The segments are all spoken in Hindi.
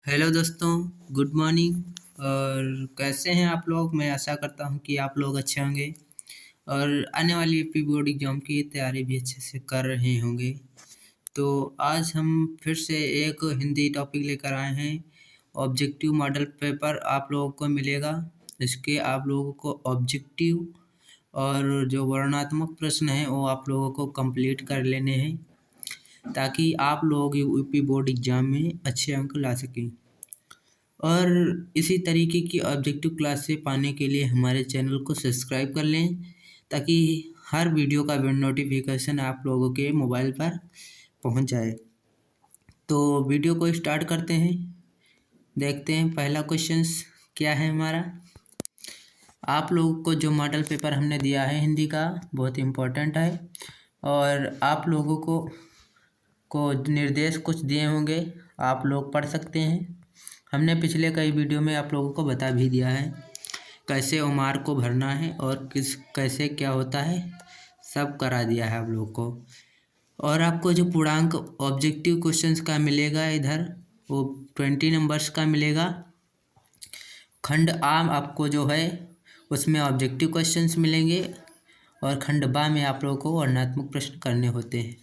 हेलो दोस्तों, गुड मॉर्निंग। और कैसे हैं आप लोग। मैं आशा करता हूं कि आप लोग अच्छे होंगे और आने वाली यूपी बोर्ड एग्ज़ाम की तैयारी भी अच्छे से कर रहे होंगे। तो आज हम फिर से एक हिंदी टॉपिक लेकर आए हैं। ऑब्जेक्टिव मॉडल पेपर आप लोगों को मिलेगा। इसके आप लोगों को ऑब्जेक्टिव और जो वर्णनात्मक प्रश्न हैं वो आप लोगों को कंप्लीट कर लेने हैं, ताकि आप लोग यूपी बोर्ड एग्ज़ाम में अच्छे अंक ला सकें। और इसी तरीके की ऑब्जेक्टिव क्लासें पाने के लिए हमारे चैनल को सब्सक्राइब कर लें, ताकि हर वीडियो का नोटिफिकेशन आप लोगों के मोबाइल पर पहुंच जाए। तो वीडियो को स्टार्ट करते हैं। देखते हैं पहला क्वेश्चन क्या है हमारा। आप लोगों को जो मॉडल पेपर हमने दिया है हिंदी का, बहुत इम्पोर्टेंट है और आप लोगों को निर्देश कुछ दिए होंगे, आप लोग पढ़ सकते हैं। हमने पिछले कई वीडियो में आप लोगों को बता भी दिया है कैसे ओमार को भरना है और कैसे क्या होता है, सब करा दिया है आप लोगों को। और आपको जो पूर्णांक ऑब्जेक्टिव क्वेश्चंस का मिलेगा इधर, वो 20 नंबर्स का मिलेगा। खंड आम आपको जो है उसमें ऑब्जेक्टिव क्वेश्चंस मिलेंगे और खंड बा में आप लोगों को वर्णनात्मक प्रश्न करने होते हैं।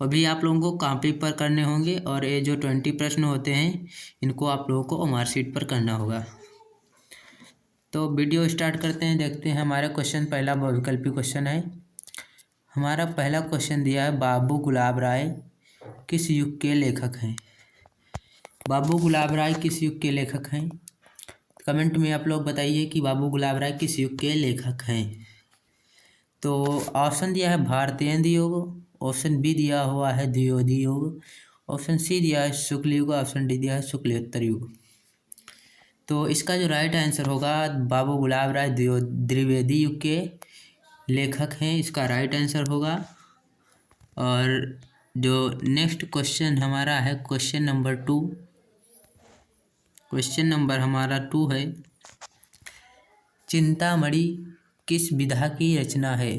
वो भी आप लोगों को कॉपी पर करने होंगे और ये जो 20 प्रश्न होते हैं इनको आप लोगों को ओमार शीट पर करना होगा। तो वीडियो स्टार्ट करते हैं। देखते हैं हमारा क्वेश्चन पहला बहुविकल्पी क्वेश्चन है। हमारा पहला क्वेश्चन दिया है, बाबू गुलाब राय किस युग के लेखक हैं। बाबू गुलाब राय किस युग के लेखक हैं। कमेंट में आप लोग बताइए कि बाबू गुलाब राय किस युग के लेखक हैं। तो ऑप्शन दिया है भारतीय युग, ऑप्शन बी दिया हुआ है द्विवेदी युग, ऑप्शन सी दिया है शुक्ल युग, ऑप्शन डी दिया है शुक्लोत्तर युग। तो इसका जो राइट आंसर होगा, बाबू गुलाब राय द्विवेदी युग के लेखक हैं, इसका राइट आंसर होगा। और जो नेक्स्ट क्वेश्चन हमारा है क्वेश्चन नंबर 2। क्वेश्चन नंबर हमारा 2 है, चिंतामणि किस विधा की रचना है।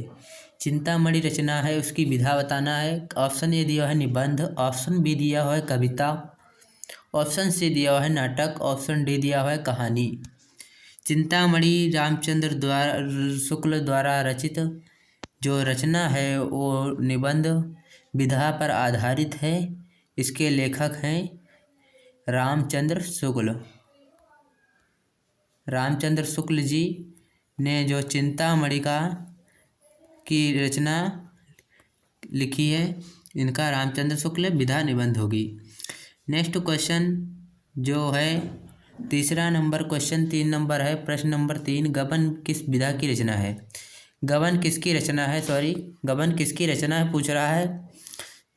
चिंतामणि रचना है, उसकी विधा बताना है। ऑप्शन ए दिया है निबंध, ऑप्शन बी दिया हुआ है कविता, ऑप्शन सी दिया हुआ है नाटक, ऑप्शन डी दिया हुआ है कहानी। चिंतामणि रामचंद्र शुक्ल द्वारा रचित जो रचना है वो निबंध विधा पर आधारित है। इसके लेखक हैं रामचंद्र शुक्ल। रामचंद्र शुक्ल जी ने जो चिंतामणि की रचना लिखी है, इनका रामचंद्र शुक्ल विधा निबंध होगी। नेक्स्ट क्वेश्चन जो है तीसरा नंबर क्वेश्चन 3 नंबर है। प्रश्न नंबर 3, गबन किस विधा की रचना है। गबन किसकी रचना है, गबन किसकी रचना है पूछ रहा है।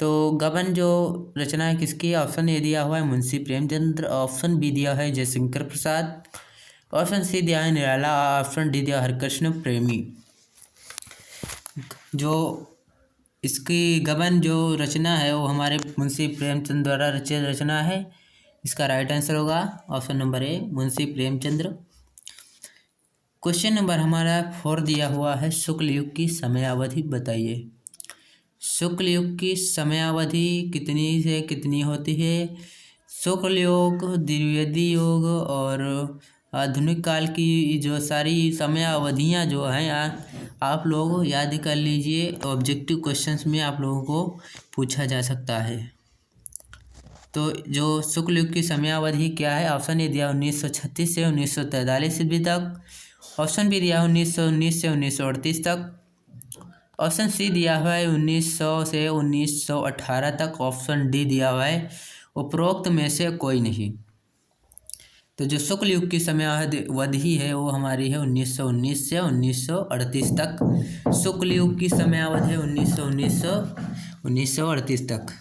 तो गबन जो रचना है किसकी, ऑप्शन ए दिया हुआ है मुंशी प्रेमचंद्र, ऑप्शन बी दिया है जयशंकर प्रसाद, ऑप्शन सी दिया है निराला, ऑप्शन डी दिया हरिकृष्ण प्रेमी। जो इसकी गबन जो रचना है वो हमारे मुंशी प्रेमचंद द्वारा रचित रचना है। इसका राइट आंसर होगा option number A Munshi Premchandra. Question number हमारा 4 दिया हुआ है, शुक्ल युग की समयावधि बताइए। शुक्ल युग की समयावधि कितनी से कितनी होती है। शुक्ल युग, द्विवेदी युग और आधुनिक काल की जो सारी समयावधियाँ जो हैं आप लोग याद कर लीजिए। ऑब्जेक्टिव क्वेश्चंस में आप लोगों को पूछा जा सकता है। तो जो शुक्ल युग की समयावधि क्या है, ऑप्शन ए दिया 1936 से 1943 ईस्वी तक, ऑप्शन बी दिया 1919 से 1938 तक, ऑप्शन सी दिया हुआ है 1900 से 1918 तक, ऑप्शन डी दिया हुआ है उपरोक्त में से कोई नहीं। तो जो शुक्ल युग की समयावधि है वो हमारी है 1919 से 1938 तक। शुक्ल युग की समयावधि है 1919 से 1938 तक।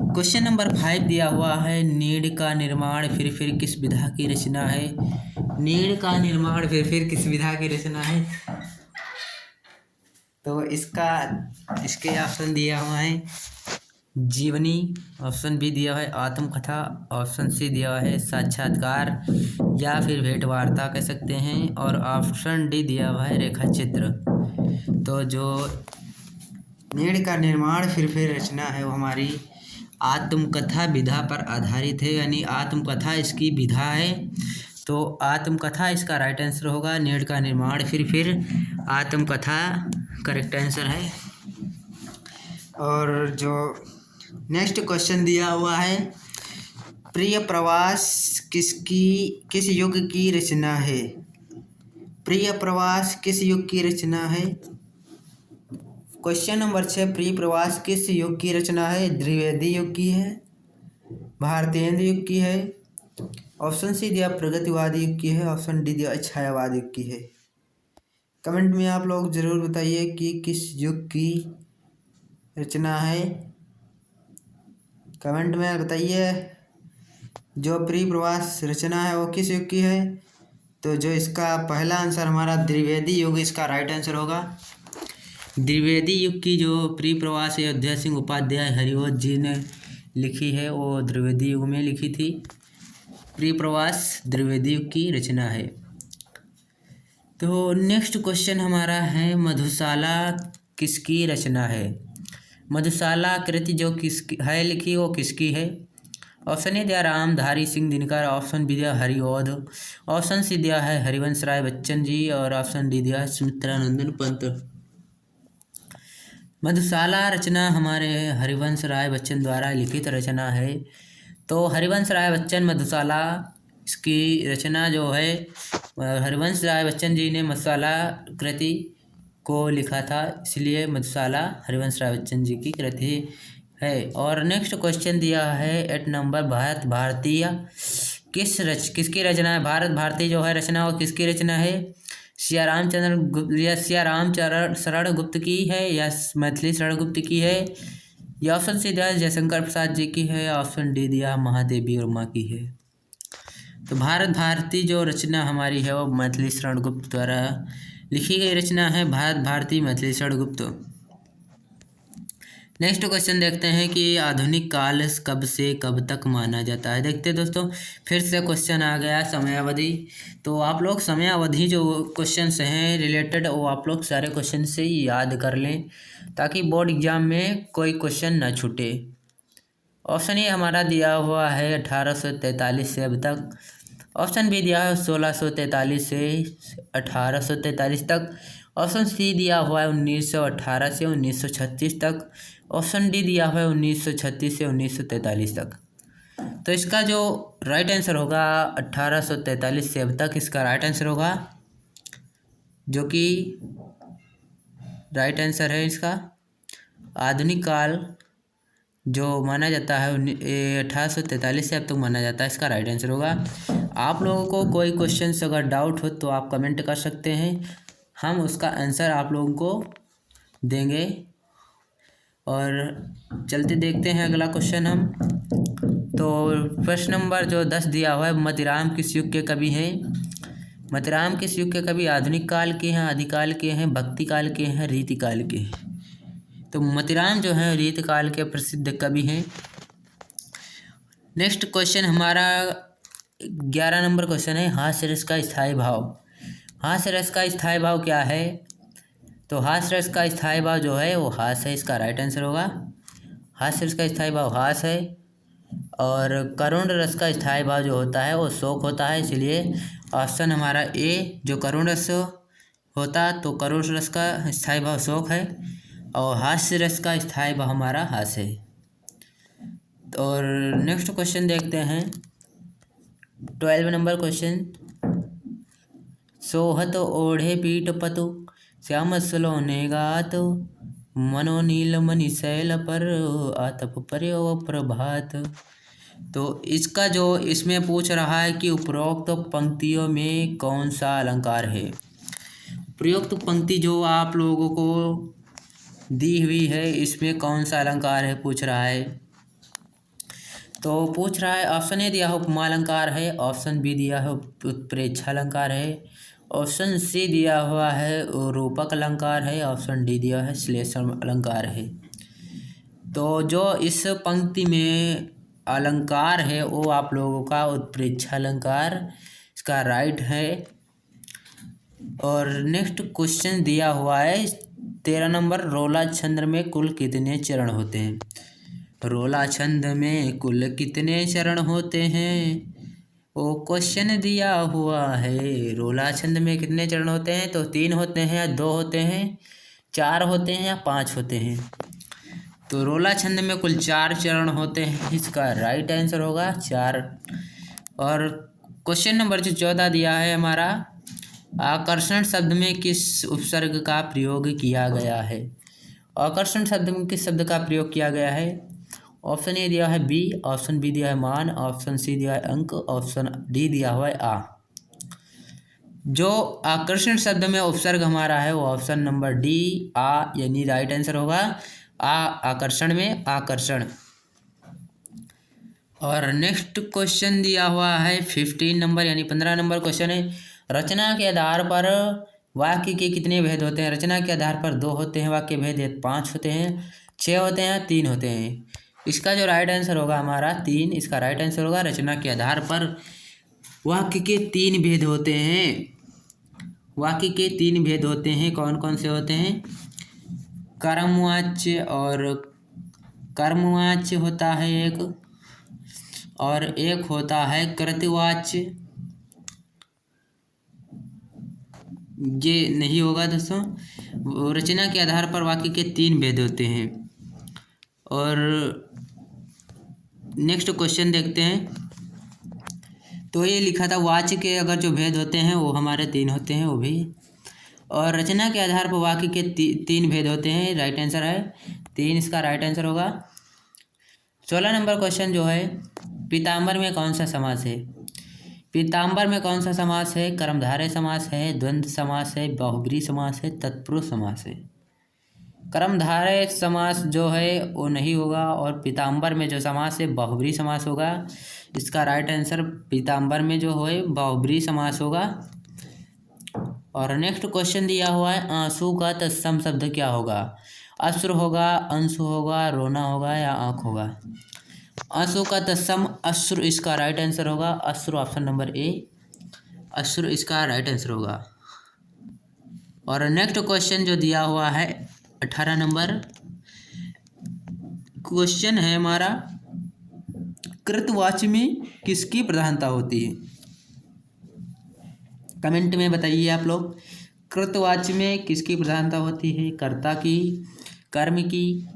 क्वेश्चन नंबर 5 दिया हुआ है, नीड़ का निर्माण फिर किस विधा की रचना है। नीड़ का निर्माण फिर किस विधा की रचना है। तो इसके ऑप्शन दिया हुआ है जीवनी, ऑप्शन बी दिया है आत्मकथा, ऑप्शन सी दिया है साक्षात्कार या फिर भेंट वार्ता कह सकते हैं, और ऑप्शन डी दिया हुआ है रेखा चित्र। तो जो नीड़ का निर्माण फिर रचना है वो हमारी आत्मकथा विधा पर आधारित है, यानी आत्मकथा इसकी विधा है। तो आत्मकथा इसका राइट आंसर होगा। नेट का निर्माण फिर आत्मकथा करेक्ट आंसर है। और जो नेक्स्ट क्वेश्चन दिया हुआ है, प्रिय प्रवास किस युग की रचना है? प्रिय प्रवास किस युग की रचना है? क्वेश्चन नंबर 6, प्रिय प्रवास किस युग की रचना है? द्विवेदी युग की है, भारतेंद्र युग की है, ऑप्शन सी दिया प्रगतिवादी युग की है, ऑप्शन डी दिया छायावाद युग की है। कमेंट में आप लोग ज़रूर बताइए कि किस युग की रचना है। कमेंट में बताइए जो प्रिय प्रवास रचना है वो किस युग की है। तो जो इसका पहला आंसर हमारा द्विवेदी युग इसका राइट आंसर होगा। द्विवेदी युग की जो प्रिय प्रवास अयोध्या सिंह उपाध्याय हरिवंश जी ने लिखी है वो द्विवेदी युग में लिखी थी। प्रिय प्रवास द्विवेदी युग की रचना है। तो नेक्स्ट क्वेश्चन हमारा है, मधुशाला किसकी रचना है? मधुशाला कृति जो किसकी है लिखी वो किसकी है? ऑप्शन ए दिया रामधारी सिंह दिनकर, ऑप्शन बी दिया हरिऔध, ऑप्शन सी दिया है हरिवंश राय बच्चन जी, और ऑप्शन डी दिया सुमित्रानंदन पंत। मधुशाला रचना हमारे हरिवंश राय बच्चन द्वारा लिखित रचना है। तो हरिवंश राय बच्चन मधुशाला इसकी रचना जो है, हरिवंश राय बच्चन जी ने मधुशाला कृति को लिखा था, इसलिए मधुशाला हरिवंश राय बच्चन जी की कृति है। और नेक्स्ट क्वेश्चन दिया है 8 नंबर, भारत भारतीय किसकी रचना है? भारत भारती जो है रचना वो किसकी रचना है? सियाराम शरण गुप्त की है या मैथिली शरण गुप्त की है, या ऑप्शन सी दिया जयशंकर प्रसाद जी की है, ऑप्शन डी दिया महादेवी वर्मा की है। तो भारत भारती जो रचना हमारी है वो मैथिली शरण गुप्त द्वारा लिखी गई रचना है, भारत भारती मैथिली शरण गुप्त। नेक्स्ट क्वेश्चन देखते हैं कि आधुनिक काल कब से कब तक माना जाता है। देखते हैं दोस्तों, फिर से क्वेश्चन आ गया समयावधि। तो आप लोग समयावधि जो क्वेश्चंस हैं रिलेटेड वो आप लोग सारे क्वेश्चन से याद कर लें ताकि बोर्ड एग्जाम में कोई क्वेश्चन ना छूटे। ऑप्शन ए हमारा दिया हुआ है 1843 से अब तक, ऑप्शन बी दिया है 1643 से 1843 तक, ऑप्शन सी दिया हुआ है 1918 से 1936 तक, ऑप्शन डी दिया हुआ है 1936 से 1943 तक। तो इसका जो राइट आंसर होगा 1843 से अब तक इसका राइट आंसर होगा, जो कि राइट आंसर है इसका। आधुनिक काल जो माना जाता है 1843 से अब तक माना जाता है, इसका राइट आंसर होगा। आप लोगों को कोई क्वेश्चन अगर डाउट हो तो आप कमेंट कर सकते हैं, हम उसका आंसर आप लोगों को देंगे। और चलते देखते हैं अगला क्वेश्चन हम। तो प्रश्न नंबर जो 10 दिया हुआ है, मतिराम किस युग के कवि हैं? मतिराम किस युग के कवि? आधुनिक काल के हैं, आदिकाल के हैं, भक्ति काल के हैं, रीति काल के हैं। तो मतिराम जो है रीति काल के प्रसिद्ध कवि हैं। नेक्स्ट क्वेश्चन हमारा 11 नंबर क्वेश्चन है, हास्य रस का स्थायी भाव। हास्य रस का स्थायी भाव क्या है? तो हास्य रस का स्थायी भाव जो है वो हास है, इसका राइट आंसर होगा। हास्य रस का स्थायी भाव हास है। और करुण रस का स्थायी भाव जो होता है वो शोक होता है, इसलिए ऑप्शन हमारा ए जो करुण रस होता तो करुण रस का स्थायी भाव शोक है, और हास्य रस का स्थायी भाव हमारा हास है। और नेक्स्ट क्वेश्चन देखते हैं 12 नंबर क्वेश्चन, सोहत ओढ़े पीठ पतु श्याम सलोने गात, मनो नील मणि शैल पर आतप पर्यो प्रभात। तो इसका जो इसमें पूछ रहा है कि उपरोक्त पंक्तियों में कौन सा अलंकार है। प्रयुक्त पंक्ति जो आप लोगों को दी हुई है इसमें कौन सा अलंकार है पूछ रहा है। तो पूछ रहा है, ऑप्शन ए दिया है उपमा अलंकार है, ऑप्शन बी दिया है उत्प्रेक्षा अलंकार है, ऑप्शन सी दिया हुआ है रूपक अलंकार है, ऑप्शन डी दिया है श्लेषण अलंकार है। तो जो इस पंक्ति में अलंकार है वो आप लोगों का उत्प्रेक्षा अलंकार इसका राइट है। और नेक्स्ट क्वेश्चन दिया हुआ है 13 नंबर, रोला छंद में कुल कितने चरण होते हैं। रोला छंद में कुल कितने चरण होते हैं? वो क्वेश्चन दिया हुआ है। रोला छंद में कितने चरण होते हैं? तो 3 होते हैं या 2 होते हैं, 4 होते हैं या 5 होते हैं? तो रोला छंद में कुल 4 चरण होते हैं। इसका राइट आंसर होगा 4। और क्वेश्चन नंबर जो 14 दिया है हमारा, आकर्षण शब्द में किस उपसर्ग का प्रयोग किया गया है? आकर्षण शब्द में किस शब्द का प्रयोग किया गया है? ऑप्शन ए दिया है बी, ऑप्शन बी दिया है मान, ऑप्शन सी दिया है अंक, ऑप्शन डी दिया हुआ है आ। जो आकर्षण शब्द में उपसर्ग हमारा है वो ऑप्शन नंबर डी आ, यानी राइट आंसर होगा आ, आकर्षण में आकर्षण। और नेक्स्ट क्वेश्चन दिया हुआ है 15 नंबर यानी 15 नंबर क्वेश्चन है, रचना के आधार पर वाक्य के कितने भेद होते हैं? रचना के आधार पर 2 होते हैं वाक्य भेद, 5 होते हैं, 6 होते हैं, 3 होते हैं। इसका जो राइट आंसर होगा हमारा 3। इसका राइट आंसर होगा रचना के आधार पर वाक्य के 3 भेद होते हैं। वाक्य के 3 भेद होते हैं। कौन कौन से होते हैं? कर्मवाच्य और कर्मवाच्य होता है एक, और एक होता है कृतवाच्य। ये नहीं होगा दोस्तों। रचना के आधार पर वाक्य के 3 भेद होते हैं। और नेक्स्ट क्वेश्चन देखते हैं। तो ये लिखा था वाच्य के अगर जो भेद होते हैं वो हमारे 3 होते हैं वो भी, और रचना के आधार पर वाक्य के 3 भेद होते हैं। राइट आंसर है 3। इसका राइट आंसर होगा। 16 नंबर क्वेश्चन जो है, पीताम्बर में कौन सा समास है? पीताम्बर में कौन सा समास है? कर्मधारय समास है, द्वंद्व समास है, बहुब्रीहि समास है, तत्पुरुष समास है। कर्मधारय समास जो है वो नहीं होगा, और पीताम्बर में जो समास है बहुब्रीहि समास होगा। इसका राइट आंसर पीताम्बर में जो है बहुब्रीहि समास होगा। और नेक्स्ट क्वेश्चन दिया हुआ है, आंसू का तत्सम शब्द क्या होगा? अश्रु होगा, अंशु होगा, रोना होगा या आँख होगा? आंसू का तत्सम अश्रु इसका राइट आंसर होगा। अश्रु ऑप्शन नंबर ए, अश्रु इसका राइट आंसर होगा। और नेक्स्ट क्वेश्चन जो दिया हुआ है 18 नंबर क्वेश्चन है हमारा, कृतवाच्य में किसकी प्रधानता होती है? कमेंट में बताइए आप लोग, कृतवाच्य में किसकी प्रधानता होती है? कर्ता की, कर्म की,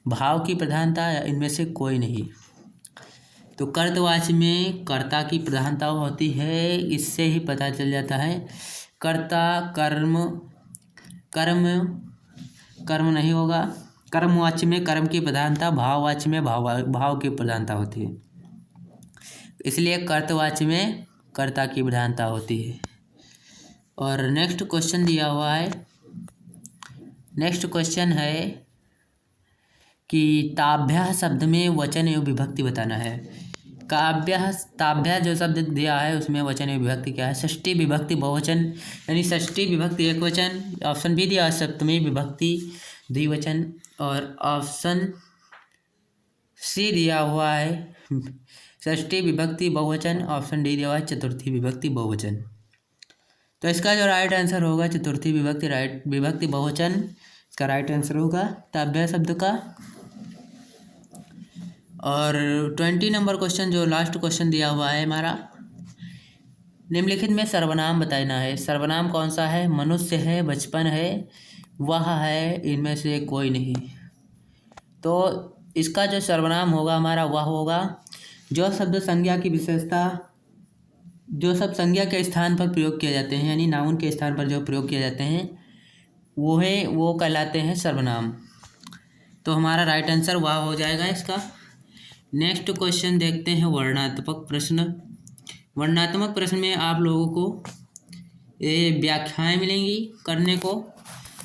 भाव की प्रधानता, या इनमें से कोई नहीं? तो कर्तवाच्य में कर्ता की प्रधानता होती है। इससे ही पता चल जाता है कर्ता, कर्म, कर्म कर्म नहीं होगा। कर्मवाच्य में कर्म की प्रधानता, भाववाच्य में भाव की प्रधानता होती है, इसलिए कर्तवाच्य में कर्ता की प्रधानता होती है। और नेक्स्ट क्वेश्चन दिया हुआ है, नेक्स्ट क्वेश्चन है कि ताभ्यः शब्द में वचन एवं विभक्ति बताना है। काव्यः, ताभ्यः जो शब्द दिया है उसमें वचन एवं विभक्ति क्या है? षष्ठी विभक्ति बहुवचन, यानी षष्ठी विभक्ति एकवचन। ऑप्शन बी दिया सप्तमी विभक्ति द्विवचन, और ऑप्शन सी दिया हुआ है षष्ठी विभक्ति बहुवचन, ऑप्शन डी दिया हुआ है चतुर्थी विभक्ति बहुवचन। तो इसका जो राइट आंसर होगा चतुर्थी विभक्ति बहुवचन, इसका राइट आंसर होगा ताभ्य शब्द का। और 20 नंबर क्वेश्चन जो लास्ट क्वेश्चन दिया हुआ है हमारा, निम्नलिखित में सर्वनाम बताना है। सर्वनाम कौन सा है? मनुष्य है, बचपन है, वह है, इनमें से कोई नहीं। तो इसका जो सर्वनाम होगा हमारा वह होगा जो शब्द संज्ञा की विशेषता, जो सब संज्ञा के स्थान पर प्रयोग किए जाते हैं, यानी नाउन के स्थान पर जो प्रयोग किए जाते हैं वो कहलाते हैं सर्वनाम। तो हमारा राइट आंसर वह हो जाएगा इसका। नेक्स्ट क्वेश्चन देखते हैं वर्णनात्मक प्रश्न। वर्णनात्मक प्रश्न में आप लोगों को ये व्याख्याएं मिलेंगी करने को।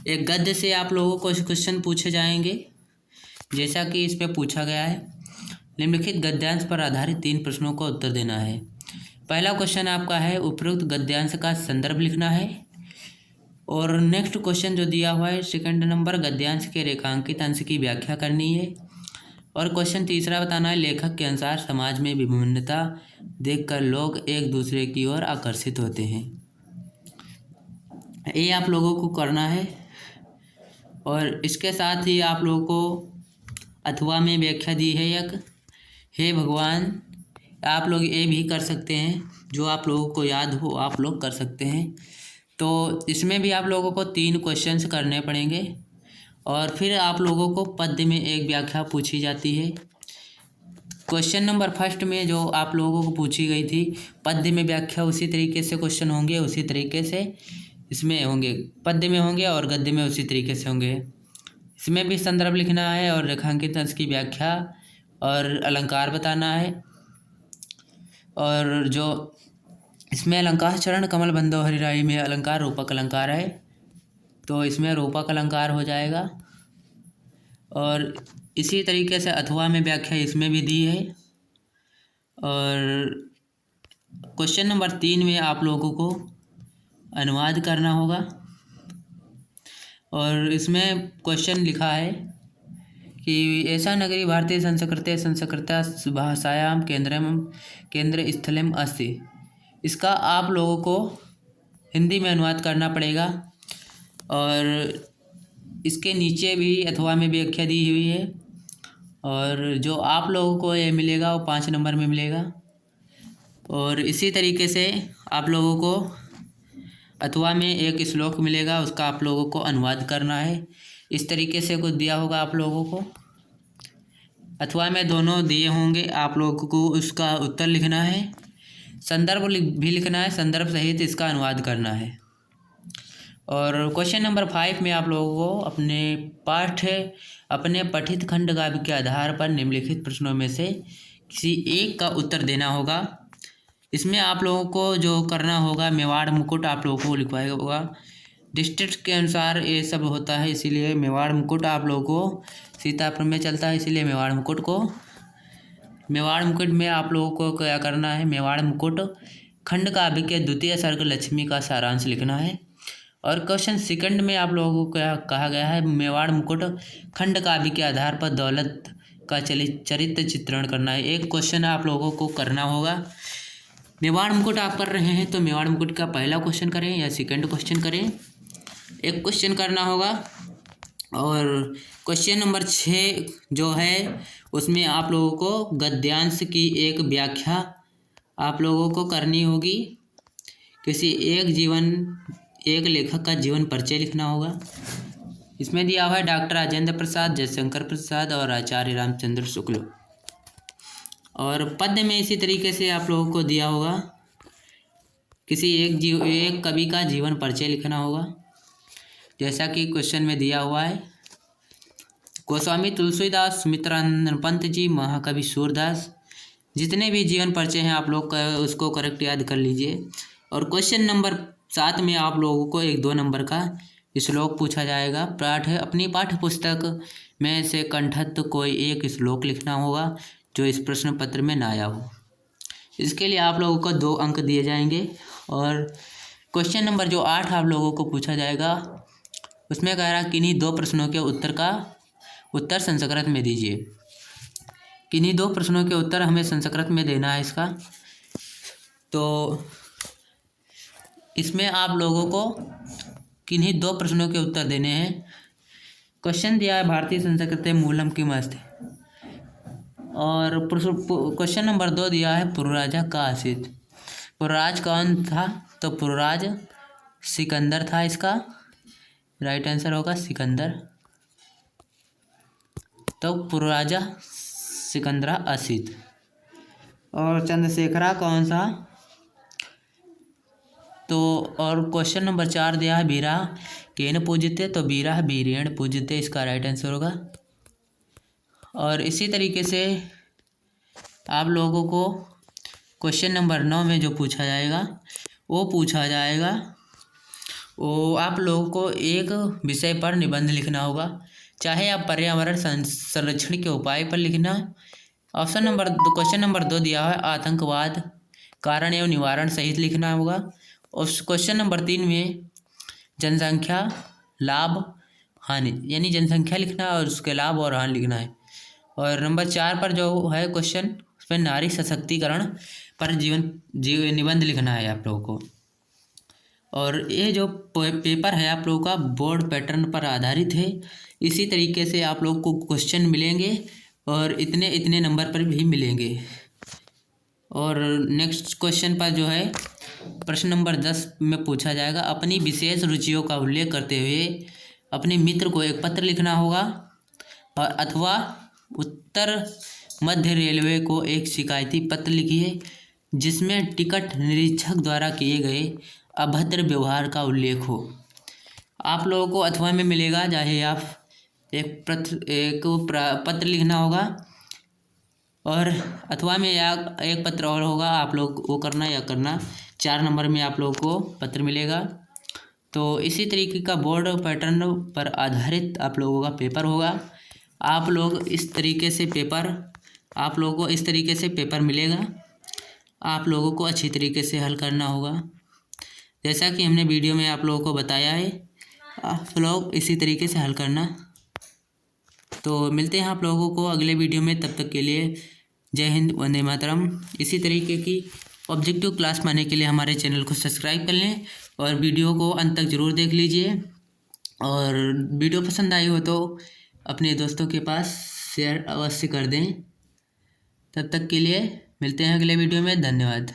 एक गद्य से आप लोगों को क्वेश्चन पूछे जाएंगे, जैसा कि इस पे पूछा गया है। निम्नलिखित गद्यांश पर आधारित 3 प्रश्नों का उत्तर देना है। पहला क्वेश्चन आपका है उपरोक्त गद्यांश का संदर्भ लिखना है। और नेक्स्ट क्वेश्चन जो दिया हुआ है सेकंड नंबर, गद्यांश के रेखांकित अंश की व्याख्या करनी है। और क्वेश्चन तीसरा बताना है लेखक के अनुसार समाज में विभिन्नता देखकर लोग एक दूसरे की ओर आकर्षित होते हैं। ये आप लोगों को करना है। और इसके साथ ही आप लोगों को अथवा में व्याख्या दी है एक हे भगवान। आप लोग ये भी कर सकते हैं, जो आप लोगों को याद हो आप लोग कर सकते हैं। तो इसमें भी आप लोगों को 3 क्वेश्चंस करने पड़ेंगे और फिर आप लोगों को पद्य में एक व्याख्या पूछी जाती है। क्वेश्चन नंबर फर्स्ट में जो आप लोगों को पूछी गई थी पद्य में व्याख्या, उसी तरीके से क्वेश्चन होंगे, उसी तरीके से इसमें होंगे, पद्य में होंगे और गद्य में उसी तरीके से होंगे। इसमें भी संदर्भ लिखना है और रेखांकित अंश की व्याख्या और अलंकार बताना है। और जो इसमें अलंकार चरण कमल बंधो हरिराई में अलंकार रूपक अलंकार है, तो इसमें रूपक अलंकार हो जाएगा। और इसी तरीके से अथवा में व्याख्या इसमें भी दी है। और क्वेश्चन नंबर 3 में आप लोगों को अनुवाद करना होगा और इसमें क्वेश्चन लिखा है कि ऐसा नगरी भारतीय संस्कृता भाषायाम केंद्र स्थलम अस्ति। इसका आप लोगों को हिंदी में अनुवाद करना पड़ेगा। और इसके नीचे भी अथवा में व्याख्या दी हुई है और जो आप लोगों को ये मिलेगा वो 5 नंबर में मिलेगा। और इसी तरीके से आप लोगों को अथवा में एक श्लोक मिलेगा, उसका आप लोगों को अनुवाद करना है। इस तरीके से कुछ दिया होगा आप लोगों को। अथवा में दोनों दिए होंगे, आप लोगों को उसका उत्तर लिखना है, संदर्भ भी लिखना है, संदर्भ सहित इसका अनुवाद करना है। और क्वेश्चन नंबर 5 में आप लोगों को अपने पठित खंडकाव्य के आधार पर निम्नलिखित प्रश्नों में से किसी एक का उत्तर देना होगा। इसमें आप लोगों को जो करना होगा, मेवाड़ मुकुट आप लोगों को लिखवाया होगा। डिस्ट्रिक्ट के अनुसार ये सब होता है, इसीलिए मेवाड़ मुकुट आप लोगों को सीतापुर में चलता है, इसीलिए मेवाड़ मुकुट में आप लोगों को क्या करना है, मेवाड़ मुकुट खंडकाव्य के द्वितीय सर्ग लक्ष्मी का सारांश लिखना है। और क्वेश्चन सेकंड में आप लोगों को क्या कहा गया है, मेवाड़ मुकुट खंडकाव्य के आधार पर दौलत का चरित्र चित्रण करना है। एक क्वेश्चन आप लोगों को करना होगा। मेवाड़ मुकुट आप कर रहे हैं तो मेवाड़ मुकुट का पहला क्वेश्चन करें या सेकंड क्वेश्चन करें, एक क्वेश्चन करना होगा। और क्वेश्चन नंबर 6 जो है उसमें आप लोगों को गद्यांश की एक व्याख्या आप लोगों को करनी होगी। किसी एक लेखक का जीवन परिचय लिखना होगा। इसमें दिया हुआ है डॉक्टर राजेंद्र प्रसाद, जयशंकर प्रसाद और आचार्य रामचंद्र शुक्ल। और पद्य में इसी तरीके से आप लोगों को दिया होगा, किसी एक कवि का जीवन परिचय लिखना होगा, जैसा कि क्वेश्चन में दिया हुआ है। गोस्वामी तुलसीदास, सुमित्रानंद पंत जी, महाकवि सूरदास, जितने भी जीवन परिचय हैं आप लोग उसको करेक्ट याद कर लीजिए। और क्वेश्चन नंबर 7 में आप लोगों को 1-2 नंबर का श्लोक पूछा जाएगा। अपनी पाठ्य पुस्तक में से कंठस्थ कोई एक श्लोक लिखना होगा जो इस प्रश्न पत्र में ना आया हो। इसके लिए आप लोगों को 2 अंक दिए जाएंगे। और क्वेश्चन नंबर जो 8 आप लोगों को पूछा जाएगा, उसमें कह रहा किन्हीं 2 प्रश्नों के उत्तर संस्कृत में दीजिए। किन्हीं 2 प्रश्नों के उत्तर हमें संस्कृत में देना है इसका। तो इसमें आप लोगों को किन्हीं 2 प्रश्नों के उत्तर देने हैं। क्वेश्चन दिया है भारतीय संस्कृत मूलम किम अस्ति। और क्वेश्चन नंबर 2 दिया है पुरुराजा का आसीत। पुरुराज कौन था, तो पुरुराज सिकंदर था। इसका राइट आंसर होगा सिकंदर। तो पुरुराजा सिकंदरा असित। और चंद्रशेखरा कौन सा, तो और क्वेश्चन नंबर 4 दिया है बीरा केन पूजते, तो बीरा बीरेण पूजते, इसका राइट आंसर होगा। और इसी तरीके से आप लोगों को क्वेश्चन नंबर 9 में जो पूछा जाएगा वो आप लोगों को एक विषय पर निबंध लिखना होगा, चाहे आप पर्यावरण संरक्षण के उपाय पर लिखना। क्वेश्चन नंबर 2 दिया है आतंकवाद कारण एवं निवारण सहित लिखना होगा। और क्वेश्चन नंबर 3 में जनसंख्या लाभ हानि, यानी जनसंख्या लिखना है और उसके लाभ और हानि लिखना है। और नंबर 4 पर जो है क्वेश्चन, उस पर नारी सशक्तिकरण पर निबंध लिखना है आप लोगों को। और ये जो पेपर है आप लोगों का बोर्ड पैटर्न पर आधारित है। इसी तरीके से आप लोग को क्वेश्चन मिलेंगे और इतने इतने नंबर पर भी मिलेंगे। और नेक्स्ट क्वेश्चन पर जो है प्रश्न नंबर 10 में पूछा जाएगा, अपनी विशेष रुचियों का उल्लेख करते हुए अपने मित्र को एक पत्र लिखना होगा और अथवा उत्तर मध्य रेलवे को एक शिकायती पत्र लिखिए जिसमें टिकट निरीक्षक द्वारा किए गए अभद्र व्यवहार का उल्लेख हो। आप लोगों को अथवा में मिलेगा, चाहे आप एक पत्र लिखना होगा और अथवा में या एक पत्र और होगा, आप लोग वो करना या करना। 4 नंबर में आप लोगों को पत्र मिलेगा। तो इसी तरीके का बोर्ड पैटर्न पर आधारित आप लोगों का पेपर होगा। आप लोगों को इस तरीके से पेपर मिलेगा। आप लोगों को अच्छी तरीके से हल करना होगा, जैसा कि हमने वीडियो में आप लोगों को बताया है। आप लोग इसी तरीके से हल करना। तो मिलते हैं आप लोगों को अगले वीडियो में, तब तक के लिए जय हिंद, वंदे मातरम। इसी तरीके की ऑब्जेक्टिव क्लास पाने के लिए हमारे चैनल को सब्सक्राइब कर लें और वीडियो को अंत तक ज़रूर देख लीजिए। और वीडियो पसंद आई हो तो अपने दोस्तों के पास शेयर अवश्य कर दें। तब तक के लिए मिलते हैं अगले वीडियो में। धन्यवाद।